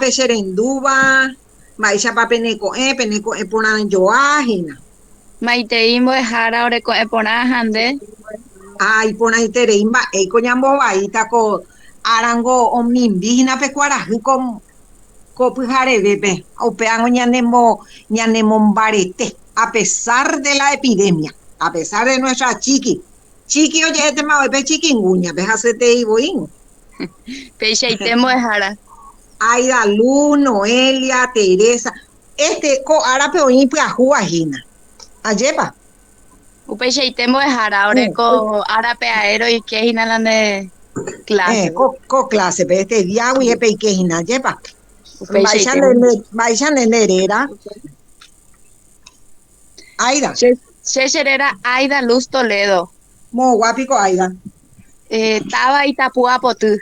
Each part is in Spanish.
Pecherenduba, Maisha Peneco Epona Joahina. Maitei mbo'ehára oreko'ẽ porã hande. Ai, Pona Itereimba, Eiko Ñambovaíta ko Arango Omnimbígina Pecuarahy ko Pyharevépe, upeágui ñanemombarete, a pesar de la epidemia, a pesar de nuestra chiqui oye'ẽtéma oipe chikunguñape hasẽteivoín. Peichaite mbo'ehára. Aida Luz, Noelia, Teresa. Ko árape oĩ pyahu ahína. Ajépa. Upeichaite mbo'ehára oreko árape aéro ikéhina ne clase. Ko clasepe diágui epeikéhina ajépa. Upeichaite. Mba'eicha nenderéra. Aida. Checherera Aida Luz Toledo. Moguapiko Aida. Táva Itapúa poty.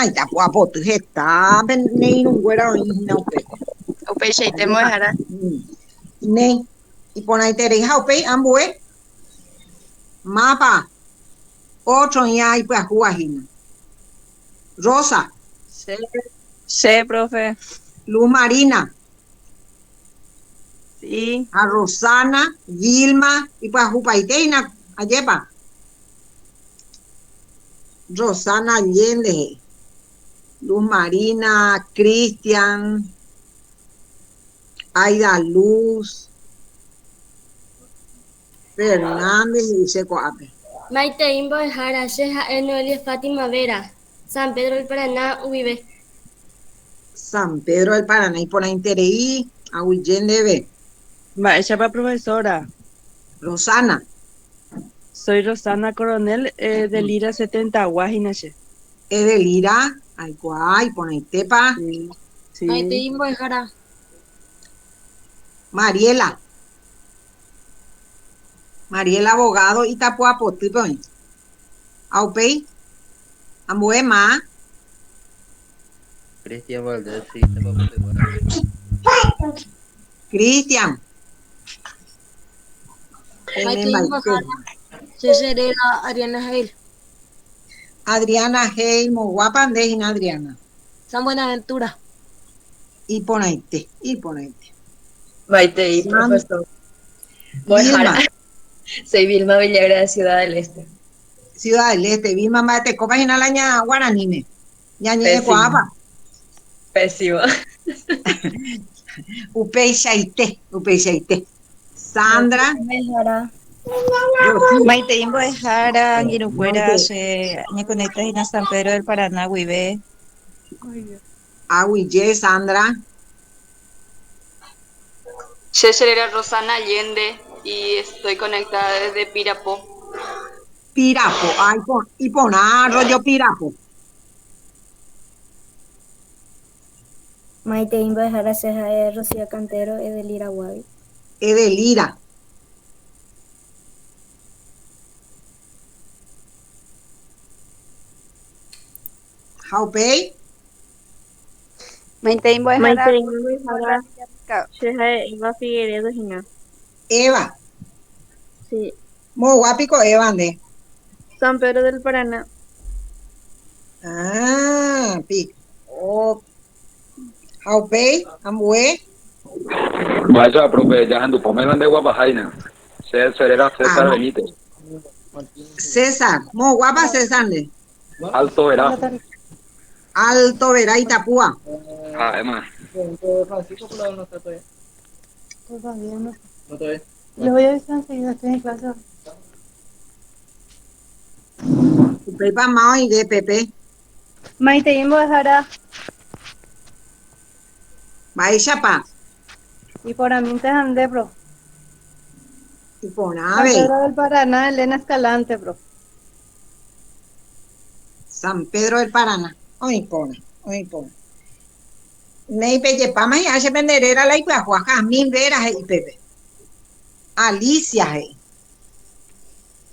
Itapuã poty heta neirũnguéra oĩhína upépe. Upeichaite mbo'ehára. Ne iporãiterei ha upéi ambue mápa otro ña ipyahu ahína. Rosa. Sí, profe. Luz Marina. Sí. A Rosana, Vilma, ipyahu paiteína ajépa. Rosana Allende, Luz Marina, Cristian, Aida Luz, Fernández y Secoape. Maitei mbo'ehára che ha'e Noelia Fátima Vera, San Pedro del Paraná, Uvive. San Pedro del Paraná y por la Interei, Aguillende. Maestra profesora. Rosana. Soy Rosana Coronel de Lira 70 Guajinache. De Lira, Aycuay, Ponaitepa. Sí. Maitei mbo'ehára. Mariela. Mariela Abogado Itapúa Potype. Aupei. Ambuema. Cristian Valdés, sí, Cristian. Maitei mbo'ehára. Checherera Ariana Jail. Adriana Hey, Moguapa Andejina Adriana. San Buenaventura. Y Ponaite. Maitei, profesor. Vilma. Soy Vilma Villagra de Ciudad del Este. Ciudad del Este. Vilma Mate, copa y nalaña guaranime. Ñañe Coapa. Pésimo. Upeichaite. Sandra. Maitei mbo'ehára Anguirukuéra che ñekonecta San Pedro del Paraná, Guive. Aguille, Sandra. Checherera Rosana Allende y estoy conectada desde Pirapó. Pirapo, ay, y poná rollo Pirapo. Maitei mbo'ehára che ha'e Rocío Cantero, Edelira Guavi. Edelira. Jaupei. Maitei mbo'ehára che ha'e Eva Figueredo hína. Eva. Sí. Moguápico Eva, ¿de? San Pedro del Paraná. Pico. Jaupei, Ambué. Vaya, profe, ya ando pomelo de Guapajaina. César era César Benítez. César, Moguapa César, ¿de? Alto era. Alto Verá Itapúa. Además. Francisco por no está todavía. Todavía no. No todavía. Les voy a avisar enseguida, estoy en clase. Pepa Mao y de Pepe. Maitei mbo'ehára. Maishapa. Y por Amintes Ande, bro. Y por San Ave. Pedro del Paraná, Elena Escalante, bro. San Pedro del Paraná. Hoy pone. Nei Pepe Pama y hace venderera la Ipajuaja, Jazmín Vera y Pepe. Alicia.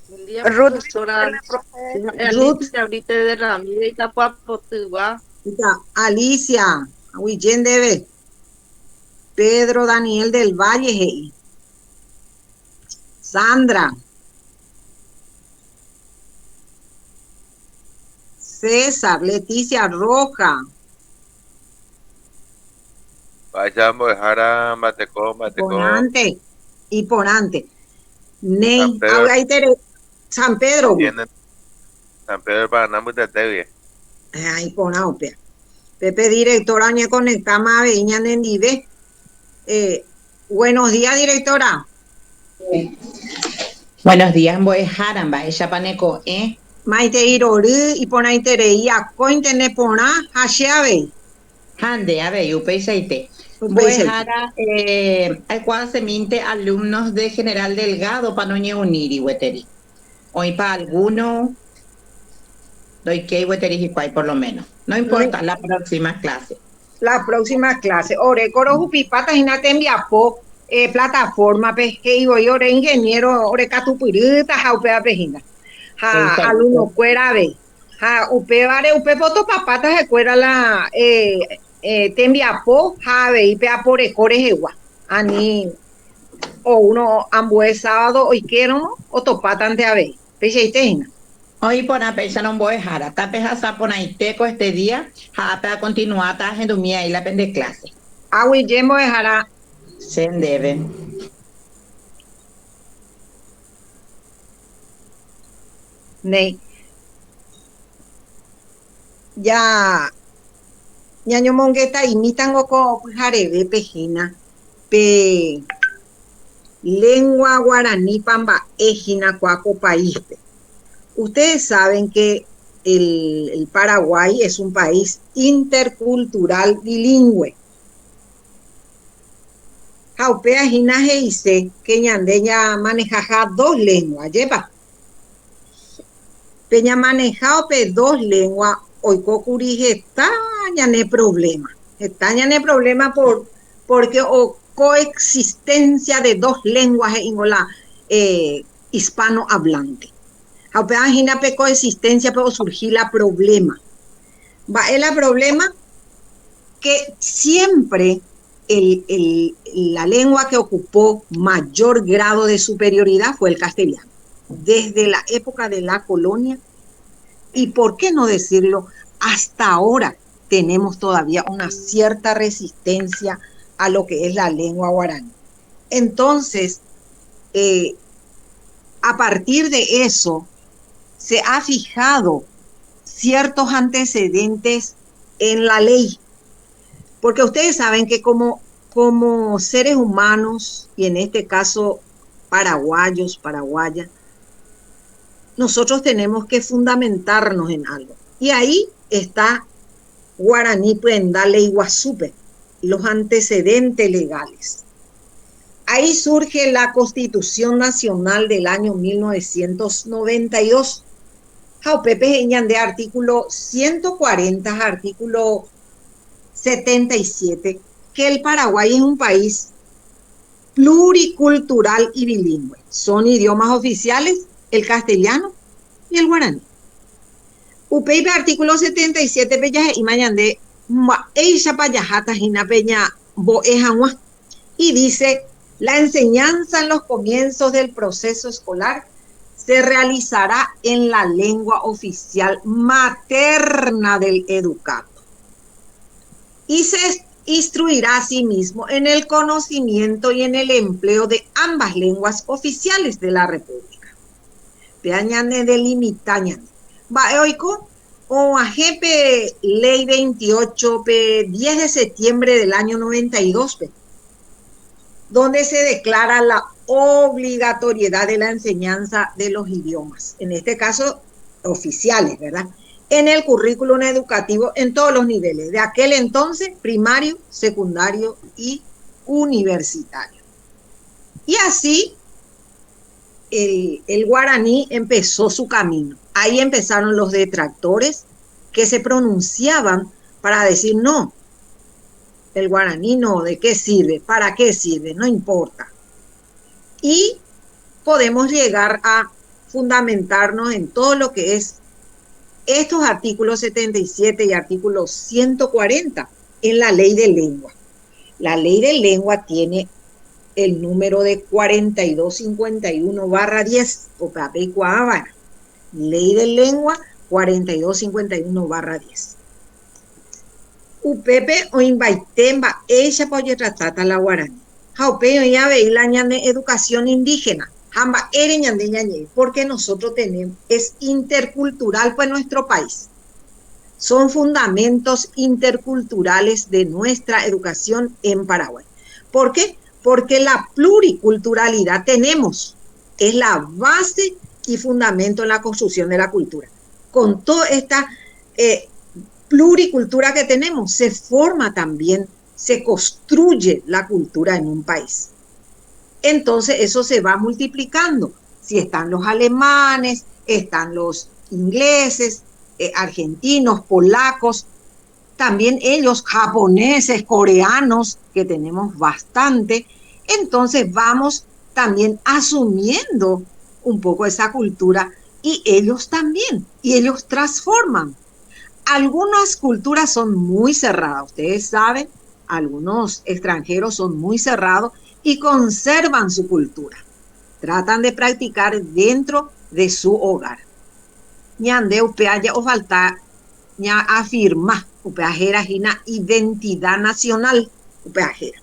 Buen día, Ruth. profesora. Ruth. Alicia ahorita de Ramírez Itapúa Potiguá. Alicia. Aguillén debe. Pedro Daniel del Valle. Sandra. César, Leticia Roja. Vayamos a dejar a Mateco, Ponante. Y ponante. San Ney. Pedro. Ahora ahí San Pedro. Tienen San Pedro del Paraná, muy de Tevye. Ay, ponao, pea. Pepe, directora, ñe conectama a veña nendive. Buenos días, directora. Buenos días, voy Jaramba, ella paneco, Maite Irori y pona intereía, cointene pona, hasheave. Hande, a ver, upeiseite. Voy Jara, al cual se minte alumnos de General Delgado, panoñe uniri, hueteri. Hoy para alguno, doy que hueteri y por lo menos. No importa, la próxima clase. La próxima clase. Ore, coro jupipata, y te envía po. Plataforma pesqueigo y ore ingeniero ore catupirita jaupea pejina ja alumno cuera ve ja upe vare upe foto papatas de cuera la te envía po ja ve y pea por ecore jegua ani o uno ambue sábado hoy quiero o topatan de ave pecheitejina. Hoy por la pecha no voy a dejar hasta peja saponaiteco este día ja para continuar ta gendumía y la pende clase agui yemo dejará se debe. Ney. Ya ñaño mongueta imitan oco jarebe pejina pe lengua guaraní pamba ejina cuaco país. Ustedes saben que el Paraguay es un país intercultural bilingüe. Jaupea jinaje dice que ñandeña manejaja 2 lenguas, lleva. Peña manejado pe 2 lenguas, hoy cocurije está ñane problema. Está ñane problema porque o coexistencia de 2 lenguas en la hispano hablante. Jaupea jina pe coexistencia pero surgir la problema. Va el problema que siempre la lengua que ocupó mayor grado de superioridad fue el castellano, desde la época de la colonia, y por qué no decirlo, hasta ahora tenemos todavía una cierta resistencia a lo que es la lengua guaraní. Entonces, a partir de eso, se ha fijado ciertos antecedentes en la ley. Porque ustedes saben que como seres humanos, y en este caso paraguayos, paraguayas, nosotros tenemos que fundamentarnos en algo. Y ahí está Guaraní Prenda Ley Guasupe, los antecedentes legales. Ahí surge la Constitución Nacional del año 1992. Jaupepe de artículo 140, artículo 77, que el Paraguay es un país pluricultural y bilingüe. Son idiomas oficiales el castellano y el guaraní. Upeipe artículo 77 peña y mañande ella payajata jina peña boejangua y dice la enseñanza en los comienzos del proceso escolar se realizará en la lengua oficial materna del educando. Y se instruirá a sí mismo en el conocimiento y en el empleo de ambas lenguas oficiales de la República. Peañane delimitañane. Baeoico o ajepe ley 28 10 de septiembre del año 92 donde se declara la obligatoriedad de la enseñanza de los idiomas, en este caso oficiales, ¿verdad?, en el currículum educativo en todos los niveles, de aquel entonces primario, secundario y universitario. Y así el guaraní empezó su camino. Ahí empezaron los detractores que se pronunciaban para decir no, el guaraní no, ¿de qué sirve? ¿Para qué sirve? No importa. Y podemos llegar a fundamentarnos en todo lo que es estos artículos 77 y artículos 140 en la ley de lengua. La ley de lengua tiene el número de 4251/10, ley de lengua 4251/10. Upepe o invaitemba, ella puede tratar la guaraní. Jaupe o ya veí la ñane educación indígena. Jamba ere ñande ñañe, porque nosotros tenemos, es intercultural pues nuestro país. Son fundamentos interculturales de nuestra educación en Paraguay. ¿Por qué? Porque la pluriculturalidad tenemos, es la base y fundamento en la construcción de la cultura. Con toda esta pluricultura que tenemos, se forma también, se construye la cultura en un país. Entonces eso se va multiplicando. Si están los alemanes, están los ingleses, argentinos, polacos, también ellos, japoneses, coreanos, que tenemos bastante, entonces vamos también asumiendo un poco esa cultura y ellos también, y ellos transforman. Algunas culturas son muy cerradas, ustedes saben, algunos extranjeros son muy cerrados y conservan su cultura. Tratan de practicar dentro de su hogar. Ñande upea ya o falta ña afirma upeajera una identidad nacional upeajera.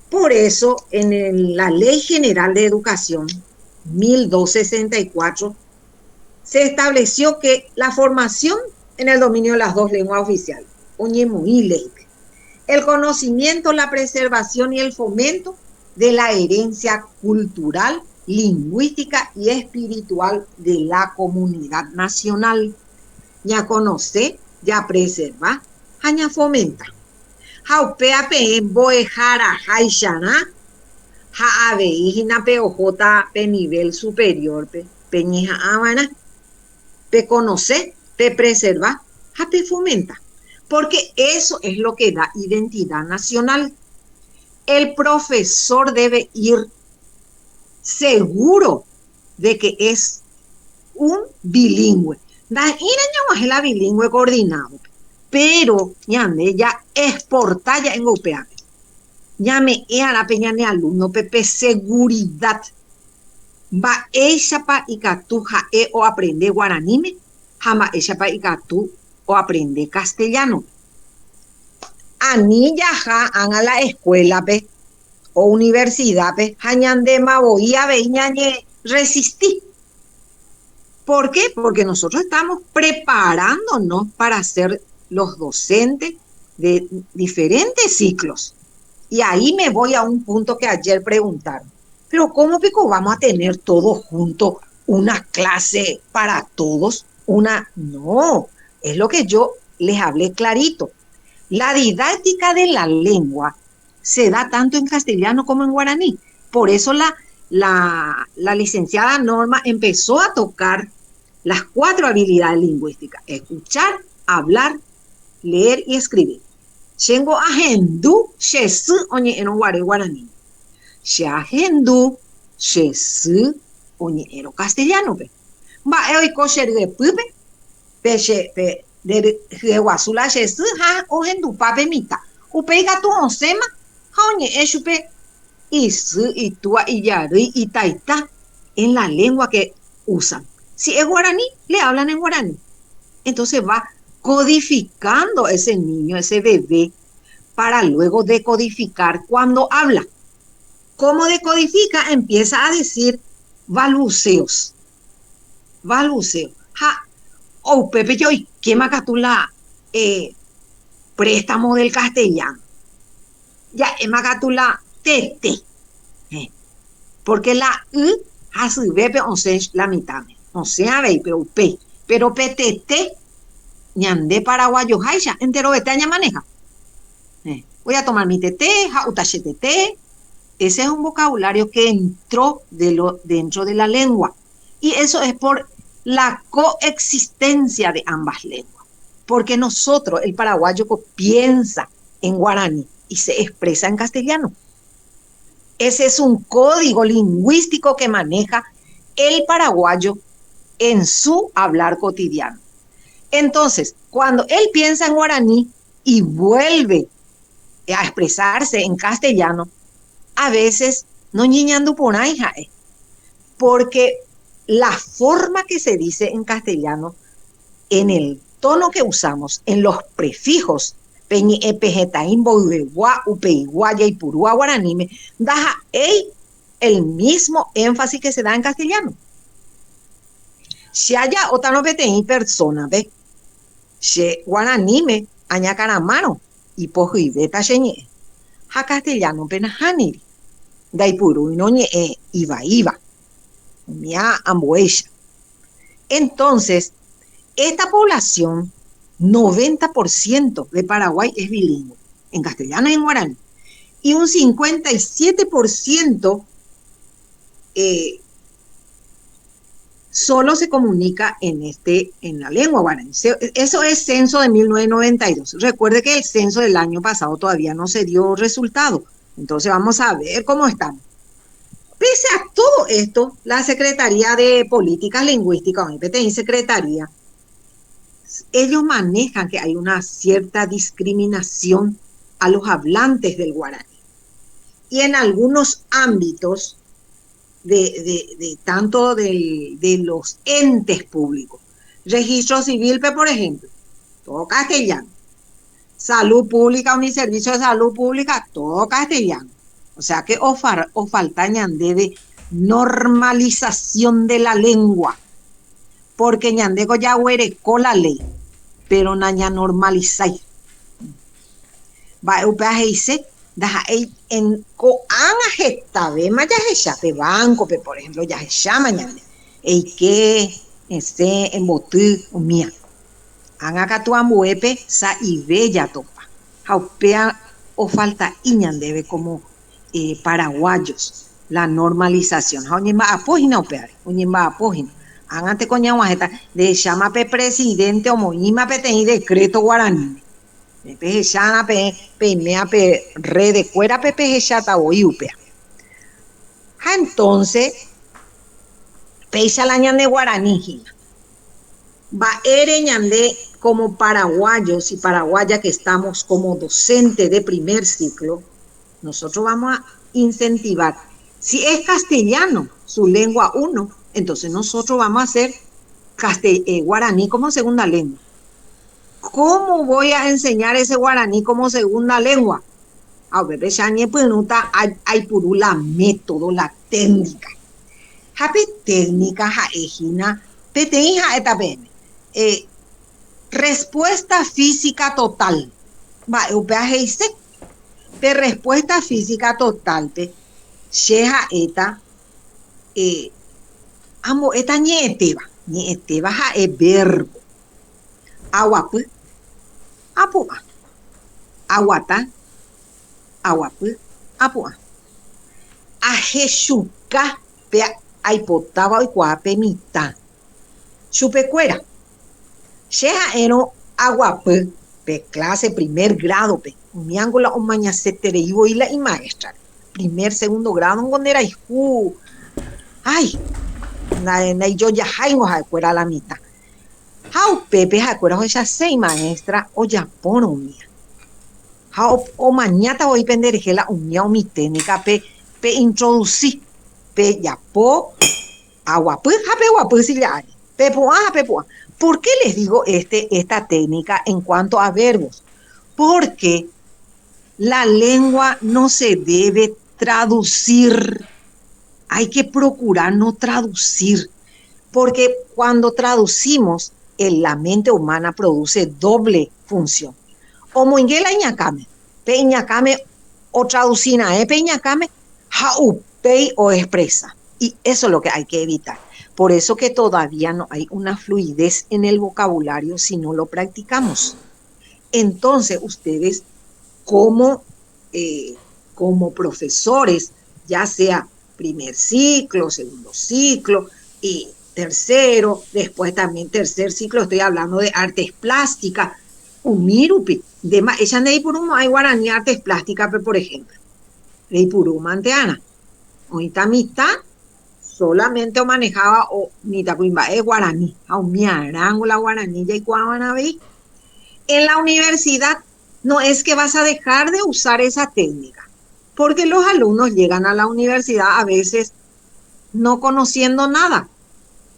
Por eso en la Ley General de Educación 1264 se estableció que la formación en el dominio de las dos lenguas oficiales, el conocimiento, la preservación y el fomento de la herencia cultural, lingüística y espiritual de la comunidad nacional. Ya conoce, ya preserva, ya fomenta. Jaupea pe boejara jaishana, ja aveijina peojota pe nivel superior pe peñija amana, pe conoce, pe preserva, ja pe fomenta. Porque eso es lo que da identidad nacional. El profesor debe ir seguro de que es un bilingüe. Da ira es la bilingüe coordinado, pero ñande ya exporta ya en UPA. Ya me era peña ne alumno pepe seguridad. Va ella pa ikatu ja o aprende guaranime, jama ella pa ikatu o aprende castellano. Anilla ja a la escuela pe o universidad pe jañande maboía veñañe resistí. ¿Por qué? Porque nosotros estamos preparándonos para ser los docentes de diferentes ciclos. Y ahí me voy a un punto que ayer preguntaron. Pero ¿cómo pico vamos a tener todos juntos una clase para todos? No, es lo que yo les hablé clarito. La didáctica de la lengua se da tanto en castellano como en guaraní. Por eso la licenciada Norma empezó a tocar las 4 habilidades lingüísticas: escuchar, hablar, leer y escribir. Chengo ajendu, shesu, oñe eno guaraní. She ajendu, shesu, oñe eno castellano. Va hoy kosher de pupe, peche de guasula shesu, ha ojendu pape mita. Upeiga tu onsema, ha oñe eshupe, isu, itua, iyari, itaita, en la lengua que usan. Si es guaraní, le hablan en guaraní. Entonces va codificando ese niño, ese bebé, para luego decodificar cuando habla. ¿Cómo decodifica? Empieza a decir balbuceos. Balbuceos. Ja, oh, Pepe, yo, ¿qué macatula préstamo del castellano? Ya, es macatula tete. Porque la hace bebe, o sea, la mitad. O sea, ve, pero petete, ñande paraguayo, jaisha, entero vete aña maneja. Voy a tomar mi tete, jautache tete. Ese es un vocabulario que entró dentro de la lengua. Y eso es por la coexistencia de ambas lenguas. Porque nosotros, el paraguayo, piensa en guaraní y se expresa en castellano. Ese es un código lingüístico que maneja el paraguayo en su hablar cotidiano. Entonces, cuando él piensa en guaraní y vuelve a expresarse en castellano, a veces no ñiñando por ahí, porque la forma que se dice en castellano, en el tono que usamos, en los prefijos, peñi epejetaín boidegua upeigua yaipurúa guaranime daja el mismo énfasis que se da en castellano. Si haya otra no peteí persona ve se guaranime añacaramano y pojuibeta sheñe ha castellano penajaniri daipuru y no iba mia amboesha. Entonces esta población 90% de Paraguay es bilingüe en castellano y en guaraní y un 57% solo se comunica en la lengua guaraní. Eso es censo de 1992. Recuerde que el censo del año pasado todavía no se dio resultado. Entonces vamos a ver cómo estamos. Pese a todo esto, la Secretaría de Políticas Lingüísticas, o PTI Secretaría, ellos manejan que hay una cierta discriminación a los hablantes del guaraní. Y en algunos ámbitos tanto de los entes públicos. Registro civil, por ejemplo, todo castellano. Salud pública, Uniservicio de Salud Pública, todo castellano. O sea que o falta ñande de normalización de la lengua. Porque ñandego ya huerecó la ley, pero naña normalizáis. Va upeaje dice, daja en coanga gestabe, maya pe banco, por ejemplo, ya se llama ñande. Que en botu mía. Anga catuambuepe sa ibella topa. Jaupea o falta iñandebe como paraguayos la normalización. Jaunimba apógina opear, uñimba apógina. Angante coña guajeta de llama pe presidente o moima pe teni decreto guaraní. Pe llana pe mea pe re de cuera pe chata o iupea. Entonces pe la ñande guaraní. Va ñande como paraguayos y paraguayas que estamos como docentes de primer ciclo, nosotros vamos a incentivar. Si es castellano, su lengua 1, entonces nosotros vamos a hacer guaraní como segunda lengua. ¿Cómo voy a enseñar ese guaraní como segunda lengua? A ver, hay por la método, la técnica. Hape técnica, ejina, peteija etapene. Respuesta física total. Va, upeaje dice, de respuesta física total, sheja eta, amo eta ñeteba ja verbo. Aguapu, apua. Aguata, aguapu, apua. Ajeshuka, pe aipotaba y cuape mitad. Chupecuera. Sheja eno aguapu, pe clase primer grado, pe. Miángola o mañacetere y la y maestra. Primer, segundo grado, en donde era hijo. Ay, na yo ya jaimo ja cuera la mitad. How pepe ja cuera o ya sei maestra o ya pono mía. How o mañata voy penderejela uña o mi técnica pe introducí. Pe ya po aguapu, ja pe guapu si le hay. Pe poa. ¿Por qué les digo esta técnica en cuanto a verbos? Porque la lengua no se debe traducir. Hay que procurar no traducir. Porque cuando traducimos, la mente humana produce doble función. O moinguela ñacame, pe ñacame o traducina, pe ñacame, jaupei o expresa. Y eso es lo que hay que evitar. Por eso que todavía no hay una fluidez en el vocabulario si no lo practicamos. Entonces, ustedes como profesores, ya sea primer ciclo, segundo ciclo y tercero, después también tercer ciclo, estoy hablando de artes plásticas, umirupi, ella de Ipuruma hay guaraní artes plásticas, por ejemplo, de Ipuruma anteana, ahorita mitad solamente o manejaba o nitapuimba es guaraní, a un miarango la guaraní y guanaví. En la universidad no es que vas a dejar de usar esa técnica, porque los alumnos llegan a la universidad a veces no conociendo nada.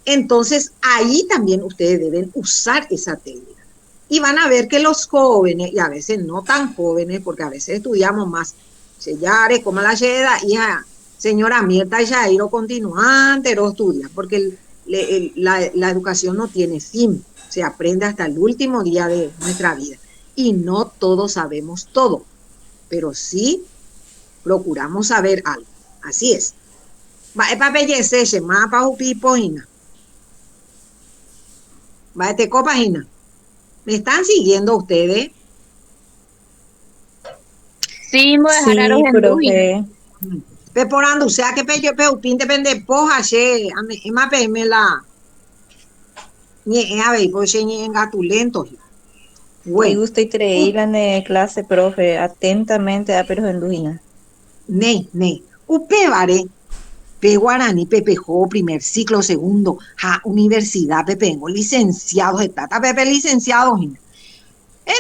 Entonces ahí también ustedes deben usar esa técnica. Y van a ver que los jóvenes, y a veces no tan jóvenes, porque a veces estudiamos más, sellare, como la llega, hija, señora Mirta Jairo continuante, no estudia, porque la educación no tiene fin, se aprende hasta el último día de nuestra vida. Y no todos sabemos todo, pero sí procuramos saber algo. Así es. Va para pellecerse, más para upipo, Gina. Va te copa, Gina. ¿Me están siguiendo ustedes? Sí, profe. Pe por ando, o sea que pe yo pe upinte pende poja che, ma pe me la ni a ver, pues ni engatulento. Y Bueno, gusto y treíla en clase, profe, atentamente a pero en Luina. ne. Upe vare, pe guaraní, pepejo, primer ciclo, segundo, ja, universidad, pepengo, licenciado, tata, pepe licenciado, Gina.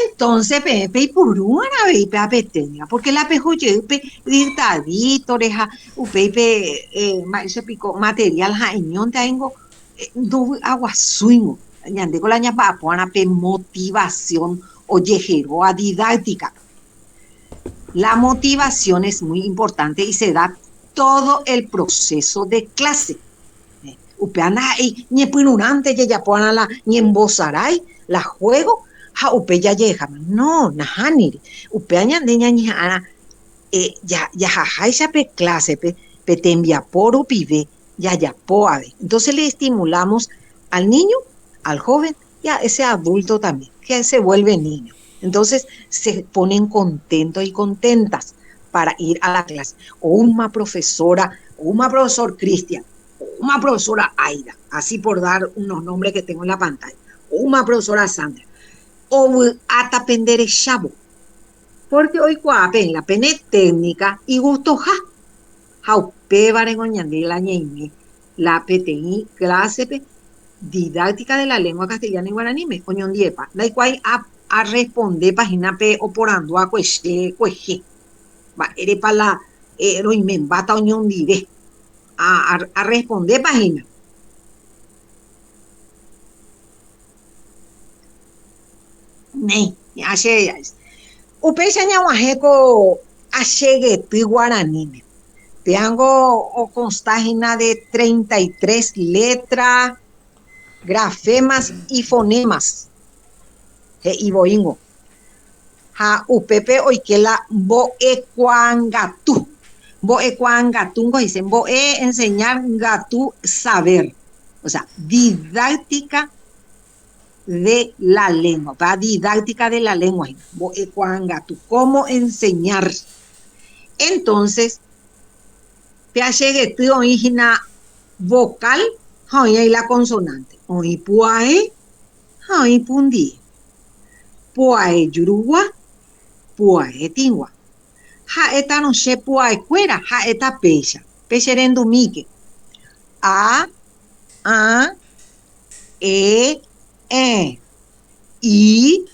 Entonces, Pepe, y por una vez, Pepe, porque la pejoye, dictadito, oreja, Pepe, ese pico material, jañón, tengo, agua swing, ñande con la ñapa, pona, pe motivación, oyejero, a didáctica. La motivación es muy importante y se da todo el proceso de clase. Upeana, ni pununante, ya ponan la, ni embozaray, la juego, ha upe ya llega, no, nahaniri, upe añande ñaña, ya jaja pe clase, pe te envía por upive, ya poave. Entonces le estimulamos al niño, al joven y a ese adulto también, que se vuelve niño. Entonces se ponen contentos y contentas para ir a la clase. O una profesora, o un profesor Cristian, o una profesora Aida, así por dar unos nombres que tengo en la pantalla, o una profesora Sandra, o hasta aprender el chavo. Porque hoy cuapen la pene técnica y gusto ja upe varengoñandí la ñeime, la PTI clase didáctica de la lengua castellana y guaraní, oñondiepa, da igual a responder página P o por ando a cueje, va, ere para la, no bata oñondive, a responder página. Ne, ashe, upe chañahuajeco, ashegue tu guaraní, tengo o constágina de 33 letras, grafemas y fonemas. Y boingo. Ja upepe oikela boecuangatu. Boecuangatungo dicen boe enseñar gatu saber. O sea, didáctica de la lengua. ¿Va? Didáctica de la lengua. Boecuangatu. ¿Cómo enseñar? Entonces, peacheguetu oígina vocal, y la consonante. Oí puae, oí pundi. Puae yurugua, puae tingua. Ja eta no she puae cuera, ja eta pecha. Pecherendo mique. A, e, I,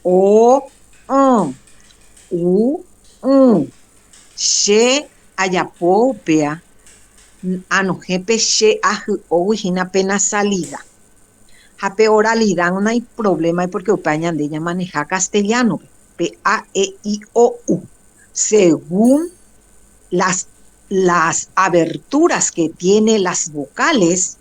o, u, she, ayapo, pea. Anojepe she aju ojina pena salida. Jape oralidad no hay problema porque opañan de ella maneja castellano. P A E I O U. Según las aberturas que tiene las vocales,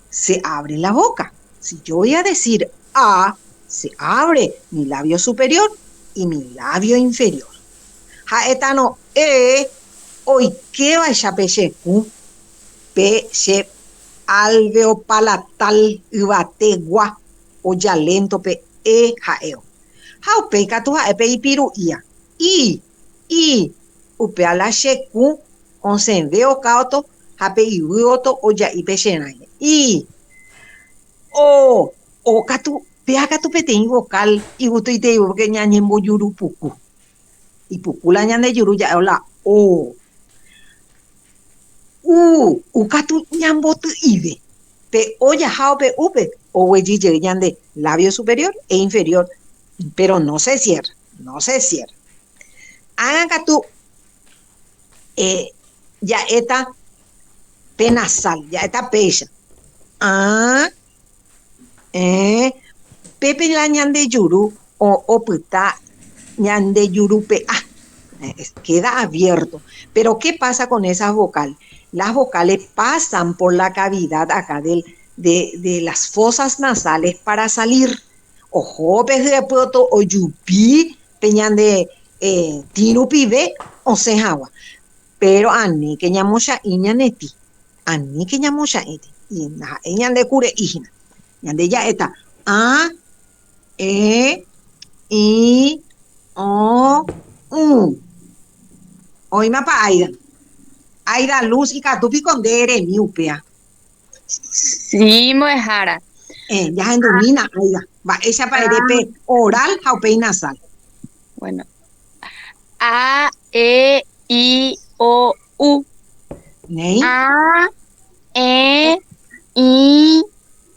se abre la boca. Si yo voy a decir A, se abre mi labio superior y mi labio inferior. Ja etano hoy qué va a peche peche alveo palatal ubategua o ya lento pe jaeo. Ja upe katu ja epe ipiru ia. I upe ala sheku onsen veo kauto ja pe iuoto o ya ipeche naine. I o katu pea katu pe te vocal y gusto y te digo que ñañembo yuru puku. Y puku la ñande yuru ya hola o ukatu ñambotu ibe. Pe oya jao pe upe. O weji llegan de labio superior e inferior. Pero no se cierra. No se cierra. Hagan catu ya esta penasal, ya esta pecha. Pepe la ñande yuru o puta ñande yurupe. Queda abierto. Pero ¿qué pasa con esas vocales? Las vocales pasan por la cavidad acá de las fosas nasales para salir. Ojo, pez de proto o yupi, peñan de tirupibe o sejagua. Pero ani que ñamusha iñaneti. Ani que ñamusha eti. Y ñan de cure hijina. Ñan de ya está. A, E, I, O, U. Oima pa Aida. Aida Luz y Catupi con dere miupea. Sí, mojara. Ya en domina, Aida. Va, ella para erepe oral, jaupe nasal. Bueno. A, E, I, O, U. ¿Nei? A, E, I,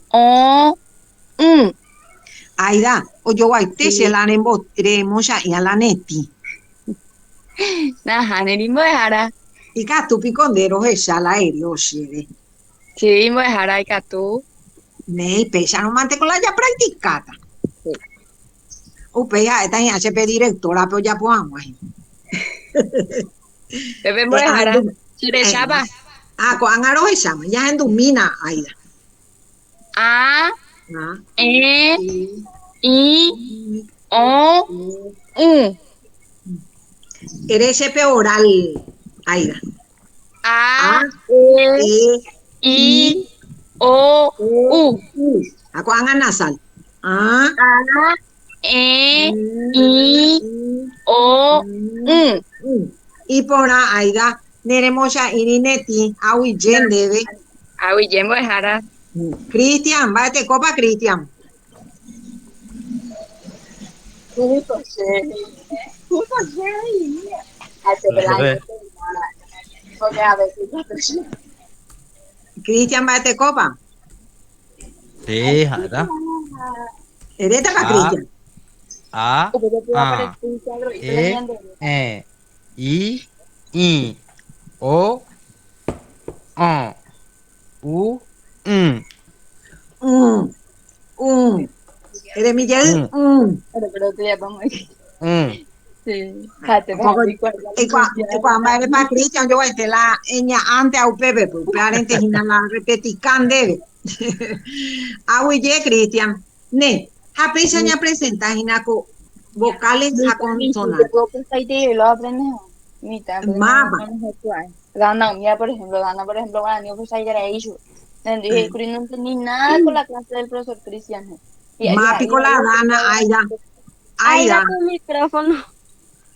O, U. Aida, o yo guaite se la nembotremos ya y a la neti. Ajá, neri mojara. Y Catupi con dero ella la aéreo, chere. Sí, mojara y catu. Nei, pecha no mante con la ya practicata. Upeja, esta es HP directora, pero ya podamos ahí. Pepe mojara. Chirechaba. Con angaro se llama, ya en domina, Aida. A, E, I, O, U. Eres HP oral, Aida. A, E, I, O, U. Con anga nasal. A, E, I, O, U. Y por Aida, Neremocha Irineti, Awiyen debe. Awiyen mojara. Cristian, váyate copa, Cristian. Cristian, váyate copa. Sí, Jara. Eres para Cristian. A, E, I, O, U, Eres Miguel. Pero tú ya vamos aquí. Sí. Y cuando eres para Cristian, yo voy a la ella antes a UPB, pues parentes y la repetican debe. Aguille, Cristian. Ne, a pesa ya presentas y naco vocales a consonantes. Lo aprendes. Mapa. Dana, mira, por ejemplo, Guaraní, pues ahí era eso. No entendí nada con la clase del profesor Cristiano. Mapi con la Dana, Aida. Tu micrófono.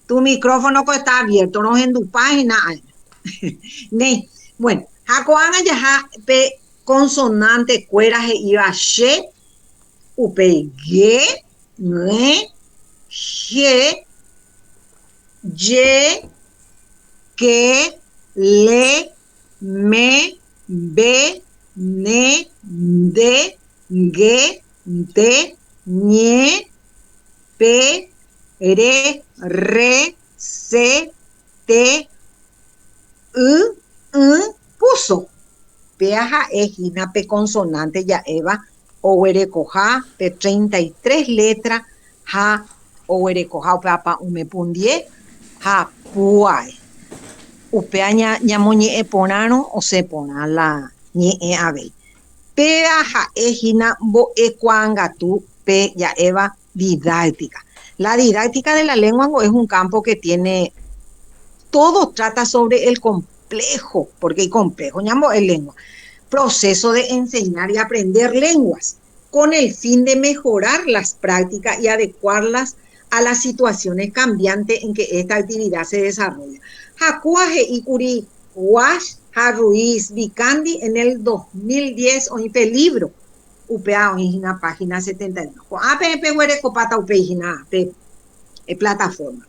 Tu micrófono está abierto, no es en tu página. Ne, bueno, Jacoana ya pe consonante cuera iba she, upe ge, ne, ge, ye, que, le, me, be, ne, de, ge, de, ñe, pe, re, se, te, puso. Peaja ejina pe consonante ya eva, owerekoja pe 33 letras, ja, owerekoja pe apa umepundie, ja, puae. Upea ñamoñe ponano o se pona la ñe ave. Peaja ejina bo ecuangatu pe ya eva didáctica. La didáctica de la lengua es un campo que tiene, todo trata sobre el complejo, porque el complejo llamo el lengua, proceso de enseñar y aprender lenguas, con el fin de mejorar las prácticas y adecuarlas a las situaciones cambiantes en que esta actividad se desarrolla. Jacuaje y Curi Wash Ruiz Vicandi en el 2010 o en libro. UPA original página 71. APP huere copata upegina plataforma.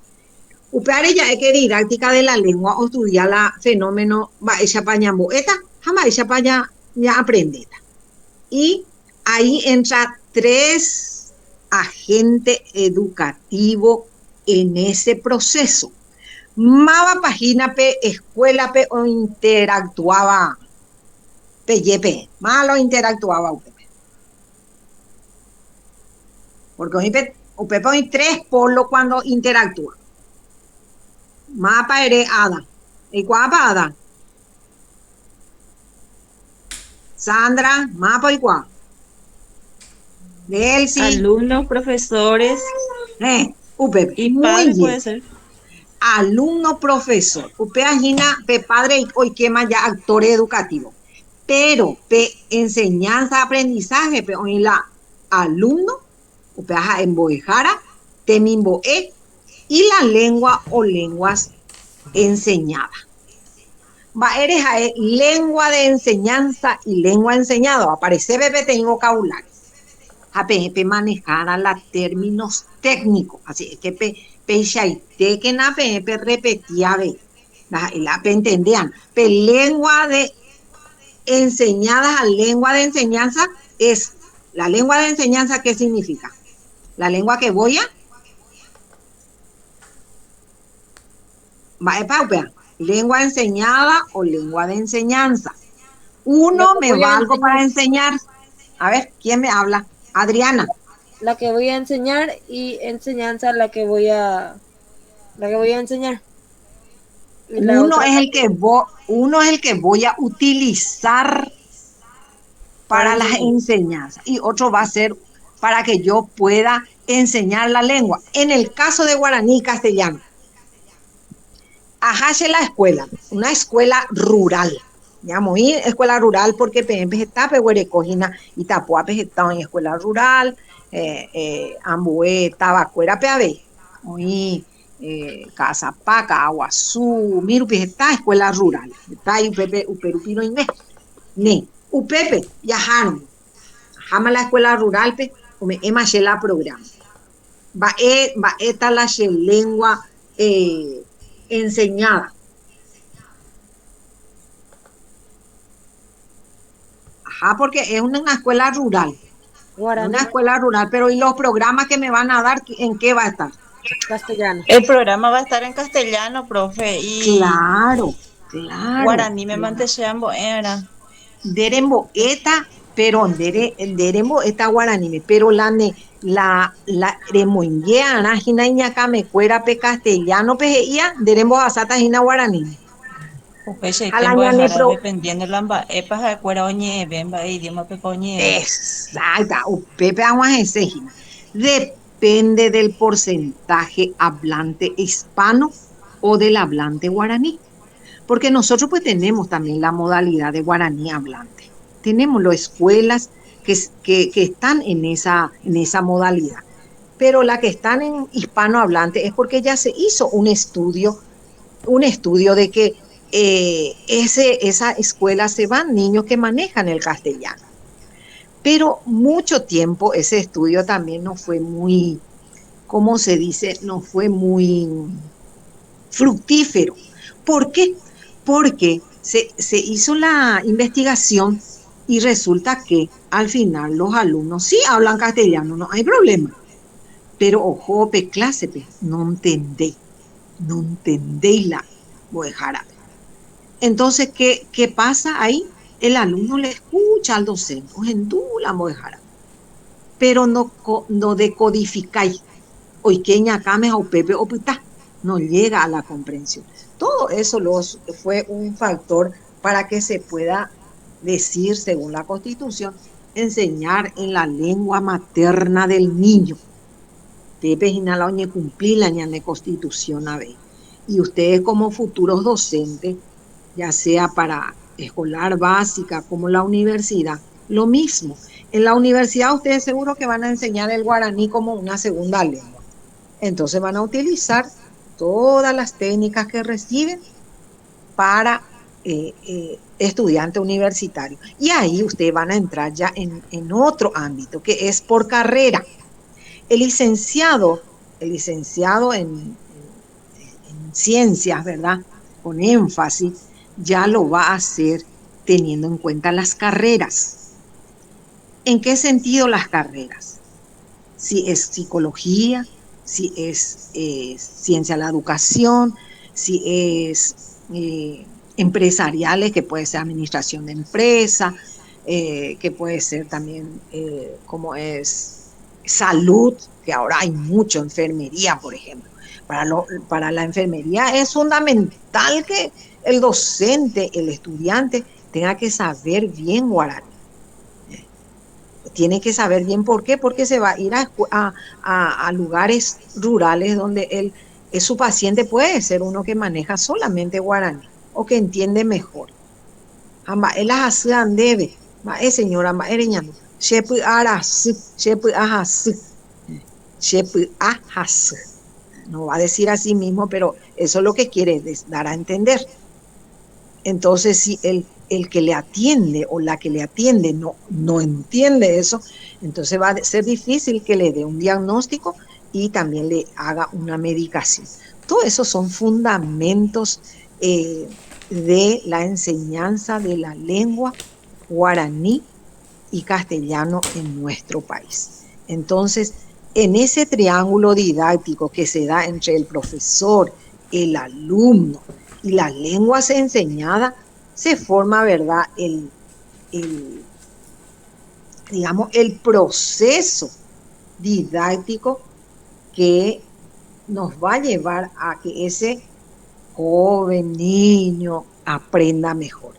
UPA ya es que didáctica de la lengua o estudiar la fenómeno va ella pañambo. Esta jamás ella paña ya aprende. Y ahí entra 3 agentes educativos en ese proceso. Mava página pe escuela pe o interactuaba pe yepe. Malo interactuaba UPA. Porque usted pone tres polos cuando interactúa. Mapa ere ada. ¿Y cuál ada? Sandra, mapa y cuál. Delcy. Alumnos, profesores Upe, y muy padres bien. puede ser. Alumno, profesor. Upe agina, pe padre y hoy quema ya actores educativos. Pero pe enseñanza, aprendizaje, pe hoy la alumno, upe aja emboejara, temimboe y la lengua o lenguas enseñadas. Va, eres a lengua de enseñanza y lengua enseñada. Aparece bebé en vocabulario. A pe manejar a los términos técnicos. Así es que pe shaite que na pe repetía ve. La pe entendían. Pe lengua de enseñadas a lengua de enseñanza es la lengua de enseñanza. ¿Qué significa? La lengua que voy a va a lengua enseñada o lengua de enseñanza. Uno me va algo para enseñar. A ver, ¿quién me habla? Adriana. La que voy a enseñar y enseñanza la que voy a enseñar. Uno es el que voy a utilizar para las enseñanzas y otro va a ser para que yo pueda enseñar la lengua. En el caso de guaraní castellano, ajache la escuela, una escuela rural. Digamos, y escuela rural porque está pehuerecojina y tapuapes está en escuela rural, ambué, tabacuera, peabe, oí, Casapaca, Aguazú, Mirupi, está escuela rural, está ahí uperupino y ne, upepe, viajaron, jama la escuela rural, pe, me emache la programa, va esta la lengua enseñada. Ajá, porque es una escuela rural. Guaraní. Una escuela rural, pero ¿y los programas que me van a dar, en qué va a estar? Castellano. El programa va a estar en castellano, profe. Y claro. Guaraní me mantechean era. Derembo eta, pero derembo eta guaraní, pero la remoñea anajina iñaca me cuera pe castellano pejeía, derembo asata jina guaraní. Dependiendo de la epas de cuera oñe bemba idioma pecoñe. Exacto, Pepe Aguajensejina. Depende del porcentaje hablante hispano o del hablante guaraní. Porque nosotros pues tenemos también la modalidad de guaraní hablante. Tenemos las escuelas que están en esa modalidad. Pero la que están en hispanohablante es porque ya se hizo un estudio de que esa escuela se van niños que manejan el castellano. Pero mucho tiempo ese estudio también no fue muy, ¿cómo se dice? No fue muy fructífero. ¿Por qué? Porque se hizo la investigación y resulta que al final los alumnos sí hablan castellano, no hay problema. Pero ojo, pe clase, no entendéis la boejara. Entonces, ¿qué pasa ahí? El alumno le escucha al docente, la moejara, pero no decodificáis. Oiqueña, cames, o pepe, o pita, no llega a la comprensión. Todo eso fue un factor para que se pueda decir, según la Constitución, enseñar en la lengua materna del niño. Pepe la oñe cumplir la ñane Constitución a ver. Y ustedes como futuros docentes, ya sea para escolar básica como la universidad, lo mismo. En la universidad ustedes seguro que van a enseñar el guaraní como una segunda lengua. Entonces van a utilizar todas las técnicas que reciben para estudiante universitario. Y ahí ustedes van a entrar ya en otro ámbito, que es por carrera. El licenciado en ciencias, ¿verdad? Con énfasis, ya lo va a hacer teniendo en cuenta las carreras. ¿En qué sentido las carreras? Si es psicología, si es ciencia de la educación, si es empresariales, que puede ser administración de empresa, que puede ser también como es salud, que ahora hay mucho enfermería, por ejemplo. Para la enfermería es fundamental que el docente, el estudiante, tenga que saber bien guaraní. Tiene que saber bien por qué, porque se va a ir a lugares rurales donde su paciente puede ser uno que maneja solamente guaraní o que entiende mejor. Amba él hacían debe, ma es señora ma ereñando, shepu aras, shepu ahas, shepu ahas. No va a decir así mismo, pero eso es lo que quiere dar a entender. Entonces, si el que le atiende o la que le atiende no entiende eso, entonces va a ser difícil que le dé un diagnóstico y también le haga una medicación. Todo eso son fundamentos de la enseñanza de la lengua guaraní y castellano en nuestro país. Entonces, en ese triángulo didáctico que se da entre el profesor, el alumno y las lenguas enseñadas, se forma, ¿verdad?, digamos, el proceso didáctico que nos va a llevar a que ese joven, niño, aprenda mejor.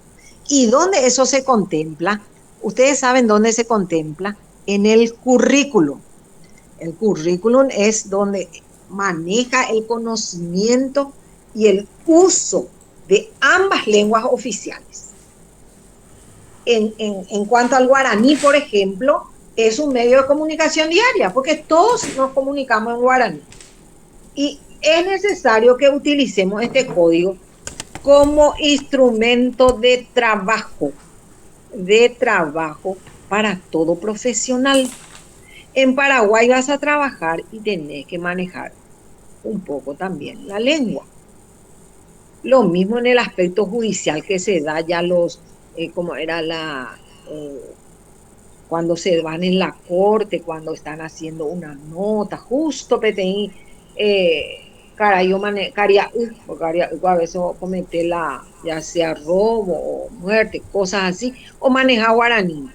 ¿Y dónde eso se contempla? Ustedes saben dónde se contempla. En el currículum. El currículum es donde maneja el conocimiento y el uso de ambas lenguas oficiales. En cuanto al guaraní, por ejemplo, es un medio de comunicación diaria, porque todos nos comunicamos en guaraní. Y es necesario que utilicemos este código como instrumento de trabajo para todo profesional. En Paraguay vas a trabajar y tenés que manejar un poco también la lengua. Lo mismo en el aspecto judicial que se da ya como era cuando se van en la corte, cuando están haciendo una nota, justo PTI, porque a veces cometer ya sea robo o muerte, cosas así, o manejar guaraní.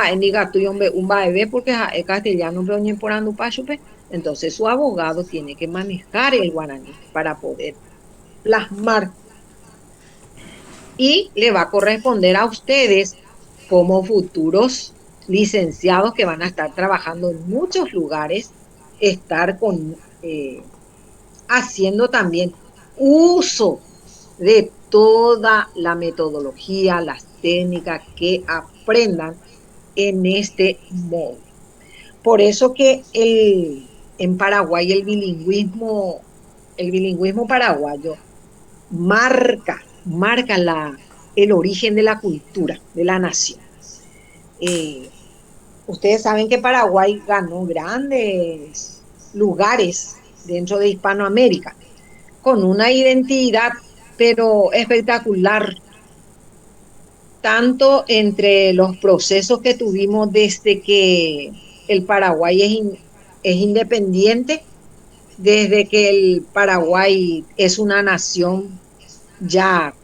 En diga tú un bebé porque es castellano, pero ni por ando pachupe. Entonces su abogado tiene que manejar el guaraní para poder plasmar. Y le va a corresponder a ustedes como futuros licenciados que van a estar trabajando en muchos lugares, estar haciendo también uso de toda la metodología, las técnicas que aprendan en este modo. Por eso que en Paraguay el bilingüismo paraguayo marca el origen de la cultura, de la nación. Ustedes saben que Paraguay ganó grandes lugares dentro de Hispanoamérica, con una identidad, pero espectacular, tanto entre los procesos que tuvimos desde que el Paraguay es independiente, desde que el Paraguay es una nación ya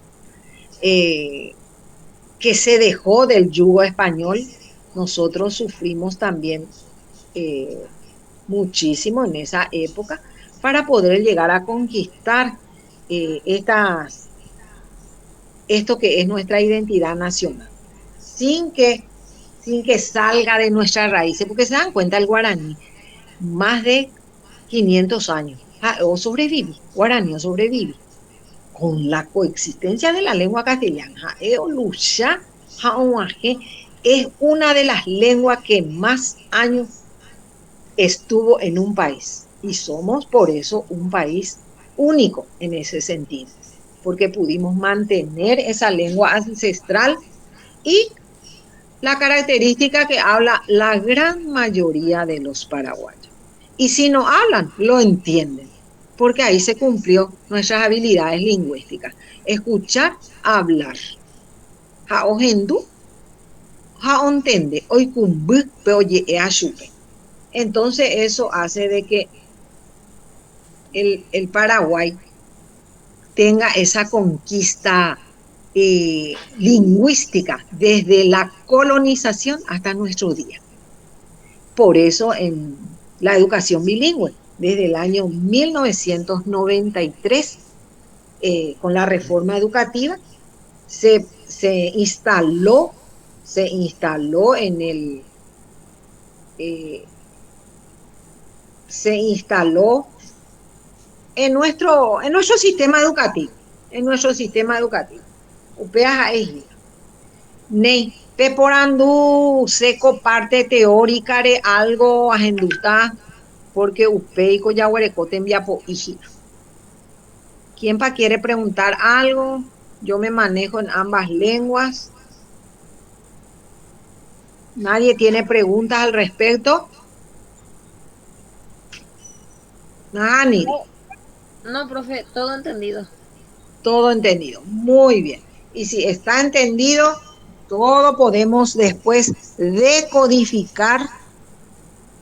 que se dejó del yugo español. Nosotros sufrimos también muchísimo en esa época para poder llegar a conquistar esto que es nuestra identidad nacional, sin que salga de nuestras raíces, porque se dan cuenta el guaraní, más de 500 años, guaraní sobrevive, con la coexistencia de la lengua castellana. Es una de las lenguas que más años estuvo en un país, y somos por eso un país único en ese sentido, porque pudimos mantener esa lengua ancestral y la característica que habla la gran mayoría de los paraguayos. Y si no hablan, lo entienden, porque ahí se cumplió nuestras habilidades lingüísticas. Escuchar, hablar. Entonces eso hace de que el Paraguay tenga esa conquista lingüística desde la colonización hasta nuestro día. por eso en la educación bilingüe, desde el año 1993, con la reforma educativa, se instaló en el se instaló en nuestro sistema educativo, Upeas ahí, Nei, peporandu seco parte teórica de algo agenduta, porque upeico ya huerecote envía po hijira. ¿Quién quiere preguntar algo? Yo me manejo en ambas lenguas. ¿Nadie tiene preguntas al respecto? Nani. No, profe, todo entendido. Todo entendido. Muy bien. Y si está entendido, todo podemos después decodificar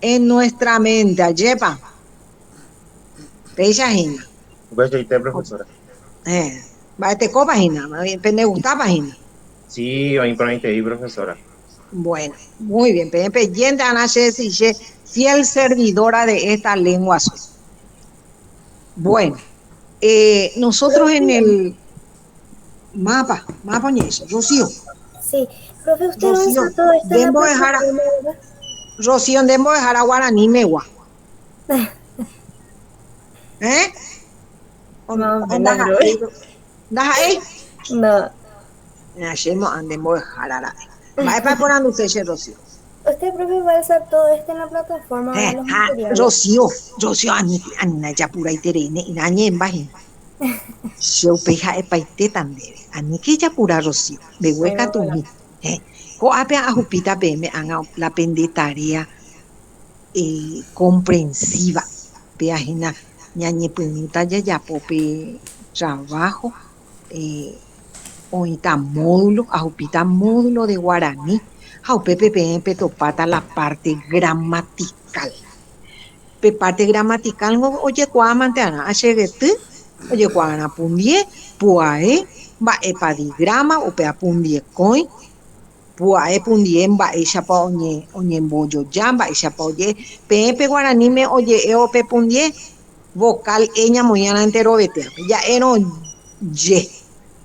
en nuestra mente. Ayepa. Pecha Gina. Profesora. Va a te copa Gina. ¿Me gusta página? Sí, hoy por ahí te vi, profesora. Bueno, muy bien. Pendiente Ana Siche, fiel servidora de esta lengua. Bueno, nosotros en el mapa eso, Rocío. Sí, profe, usted Rocío, no hizo todo esto en la plataforma, ¿verdad? Rocío, debo dejar a Guaraní Megua. ¿Eh? No, ¿Das ahí? No. Hacemos, andemos dejar a la. Va a estar por donde usted, Rocío. Usted, profe, va a hacer todo esto en la plataforma. Los materiales. Rocío, Anina, ya pura y terene, y nañe en bajín. Yo peja epaite tan debe. Ani que ya pura Rocío, de hueca tu mi. Ko apea a Jupita PM haga la pendetarea comprensiva. Peajina, ñañe punita ya pope trabajo. Oita módulo, a Jupita módulo de guaraní. Jaupepe topata la parte gramatical. Pe parte gramatical, oye, cuamanteana, acheguete, oye, cuana pundie, puae, va epadigrama, o pe apundie coin, puae pundie, va echapa oñe embollo jamba, echapa oye, pepe guaraní me oye, pe pundie, vocal eña moyana entero vete, ya eno ye,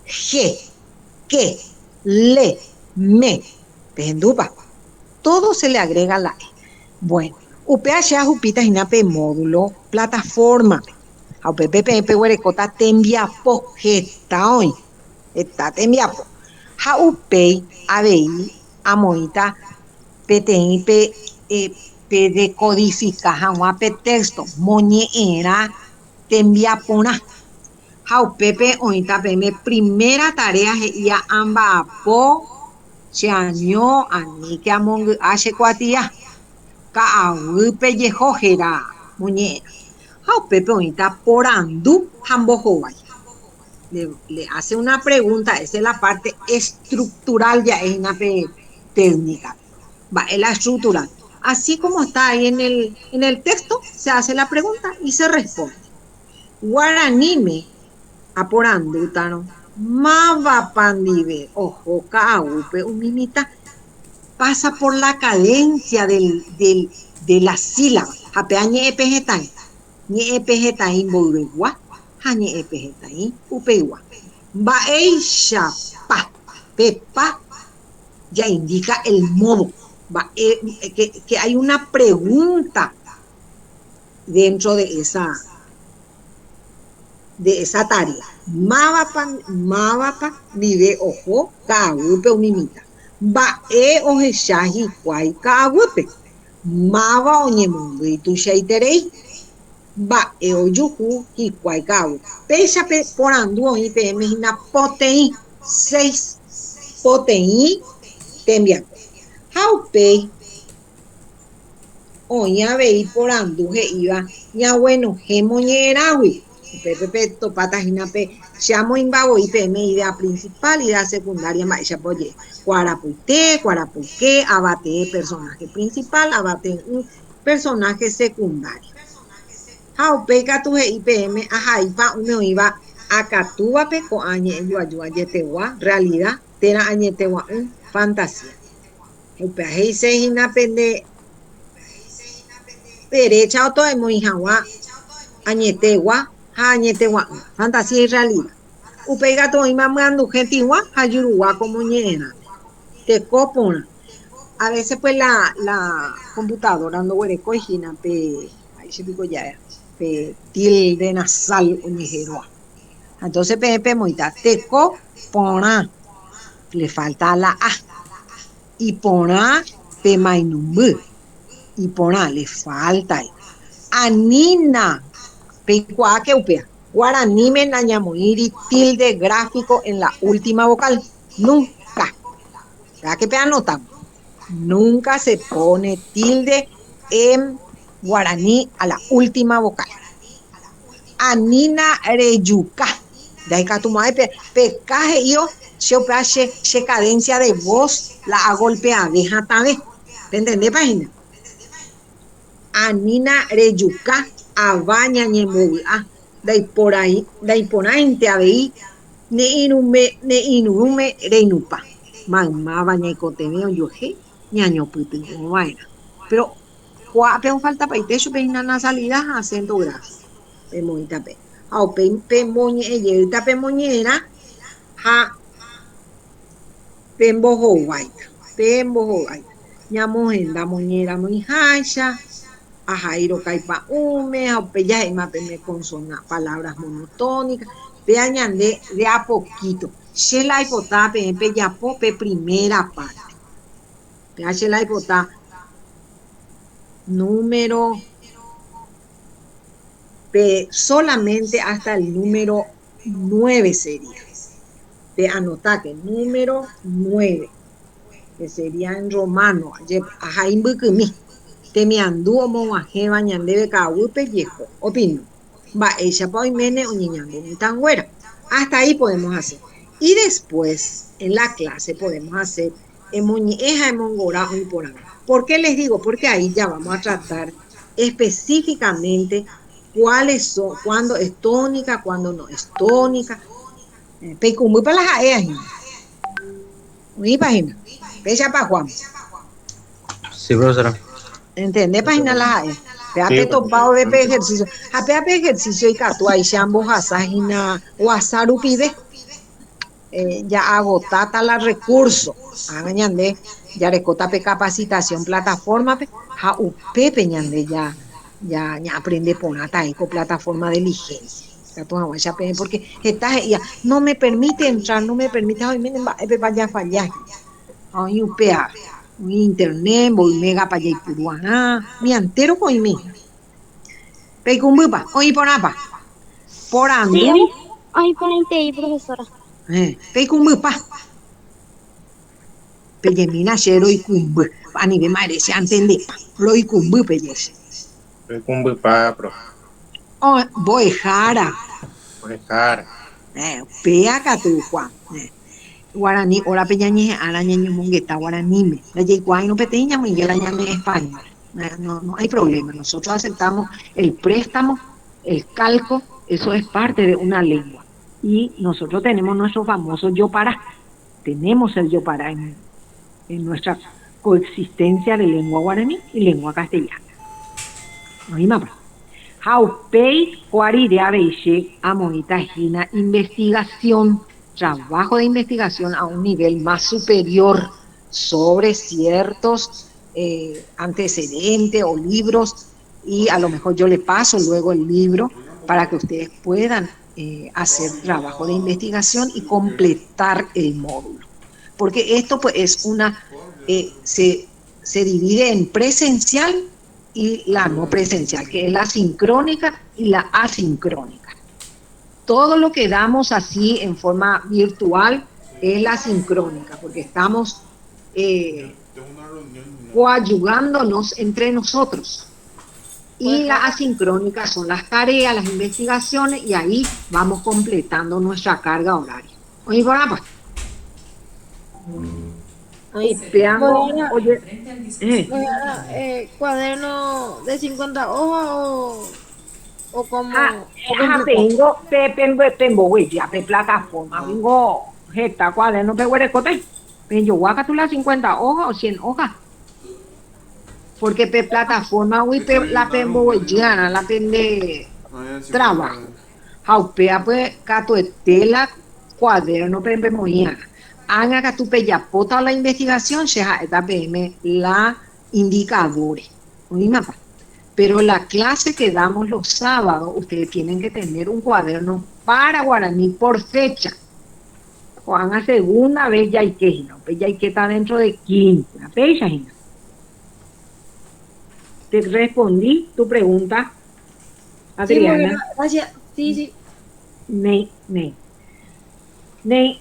je, que, le, me, pendupa, todo se le agrega la E. Bueno, UPH a Jupita Jinape módulo, plataforma, a UPPP huerecota tembiapo, geta hoy, está tembiapo, a UPEI, ABI, amoita, PTI, P decodifica, jaguape texto, moñe era, tembiapona. Jau Pepe oita PM primera tarea ya amba po chaño ani que among hace cuatia ka agupe yejojera muñe. Jau Pepe oita porandu jambo jowai. Le hace una pregunta, esa es la parte estructural, ya es una técnica. Va, es la estructural. Así como está ahí en el texto, se hace la pregunta y se responde. Guaranime aporandutano mava pandive ojo kaupe umimita pasa por la cadencia de la sílaba apeañe epejetain ni epejetain bolugua hañe epejetain upeigua baeisha pa pepa ya indica el modo que hay una pregunta dentro de esa tarea. Mavapa vive ojo kaagupe umimita. Ba ojeshaji kwai kaagupe. Mava oñemunguitu shaiterei. Ba oyuju y kwai kaagupe. Pesa por andu oji PM hina potei 6 potei tembia. Haupei oña vei por andu he iba ya bueno hemoñerawi. Pepe topata jinape chamo imbabo IPM idea principal, idea secundaria maisha poye cuarapuite, cuarapuque, abate personaje principal, abate un personaje secundario. Jaupeca tu IPM ajaipa uno iba a catuba peco añe yo ayetewa realidad tera añetewa un fantasía. El peaje se jinape derecha o todo es muy jawa, añetegua, añetegua, fantasía y realidad. Upeiga todo y mamando gente igual, ayurugua como ñena, te copona. A veces pues la computadora no huele cojina, ahí se pico ya, tilde nasal unijero. Entonces pe moita, te copona, le falta la A. Y pona pe mainumbu. Y pona le falta. Anina, pe cuaque upea. Guaraní me nañamuiri tilde gráfico en la última vocal. Nunca. ¿Verdad que pe anotamos? Nunca se pone tilde en guaraní a la última vocal. Anina reyuca. De ahí que tu madre pecaje yo, se cadencia de voz la golpea deja tal. ¿Te entendés, página? Anina reyuca abaña ñemula. De ahí por ahí te aveí ne inume reinupa. Mamá baña y contenido yo je ñaño putin como vaina. Pero cuape un falta para ite su peina na salida acento gráfico. Pe moita pe. Au pe moñe yerita pe moñera ha pe mbojo vaina. Pe mbojo vaina. Ñamo henda moñera muy hacha. A Jairo caipa ume, a peya y mape me consona palabras monotónicas. Pe añande de a poquito. Se la hipotá pe yapo pe primera parte. Pe se la hipotá número P solamente hasta el número 9 sería. Te anota que número 9, que sería en romano. Ajá, imbukumi. Te me anduvo moaje bañande cahupe viejo. Opino. Va, ella pa mene o niñando mi tan güera. Hasta ahí podemos hacer. Y después, en la clase, podemos hacer emoñeja de mongora y por ahí. ¿Por qué les digo? Porque ahí ya vamos a tratar específicamente cuáles son, cuándo es tónica, cuándo no es tónica. Muy para las aeas. Muy página. Pecha para Juan. Sí, profesora. ¿Entendés? Página las aeas. Peate topado de ejercicio. A peate ejercicio y catua y shambos asajina o asaru pide. Ya agotata la recurso. Agañande. Ya recota pe capacitación plataforma pe. Ja upe peñande ya aprende ponata con plataforma de diligencia. Porque ya no me permite entrar, no me permite hoy me vaya a fallar. Hoy upea, hoy internet, voy mega para allá y puruana, mi entero con mi. Pecumbupa, hoy ponapa. Por andu. Sí, hoy ponente ahí, profesora. Pecumbupa. Peyemina shero y cumbu. A nivel merece entender. Lo y cumbu peyese. Pecumbupa, pro. Oh, voy jara. Voy jara. Pea tu Juan. Guaraní, ora peñañe, arañaño mongueta, guaraní. La yeguay no peteña, muy la llame en español. No hay problema. Nosotros aceptamos el préstamo, el calco, eso es parte de una lengua. Y nosotros tenemos nuestro famoso yo para. Tenemos el yo para en nuestra coexistencia de lengua guaraní y lengua castellana. No hay más. Jaupei, Juari de Abeiche, Amonita Gina, investigación, trabajo de investigación a un nivel más superior sobre ciertos antecedentes o libros, y a lo mejor yo le paso luego el libro para que ustedes puedan hacer trabajo de investigación y completar el módulo. Porque esto pues es se divide en presencial y la no presencial, que es la sincrónica y la asincrónica. Todo lo que damos así en forma virtual es la sincrónica, porque estamos coayudándonos entre nosotros. Y la asincrónica son las tareas, las investigaciones, y ahí vamos completando nuestra carga horaria. Oye, por acá. ¿Cuaderno de 50 hojas o como? Tengo plataforma, vengo jeta cuaderno, pero yo voy a tú las 50 hojas o 100 hojas. porque pe plataforma uy pe la pe mboyana la pende trabajo haupea pues cato tela cuaderno pe moyana haga que tu pe ya pota la investigación se ha eta pm la indicadores mapa. Pero la clase que damos los sábados ustedes tienen que tener un cuaderno para guaraní por fecha. Juan a segunda vez ya hay que no, pues ya hay que estar dentro de 15 la fecha. Te respondí tu pregunta, Adriana. Sí, gracias. Sí. Ne,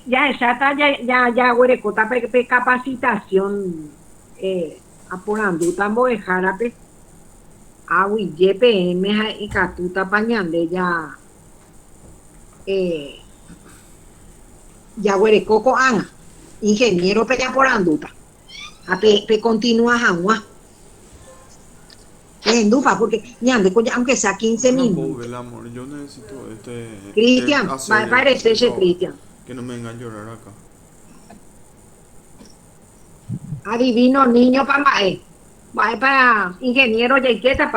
ya está, ya huerecota pe capacitación aporando tambo de jarape awi YPM y catuta pañande ya ya huerecoco ana ingeniero pe ya por anduta a pe continúa agua endufa porque ñande aunque sea 15 minutos. El amor, yo necesito Cristian, va a parecerse Cristian. Que no me vengan a llorar acá. Adivino niño para ingeniero Yaiqueta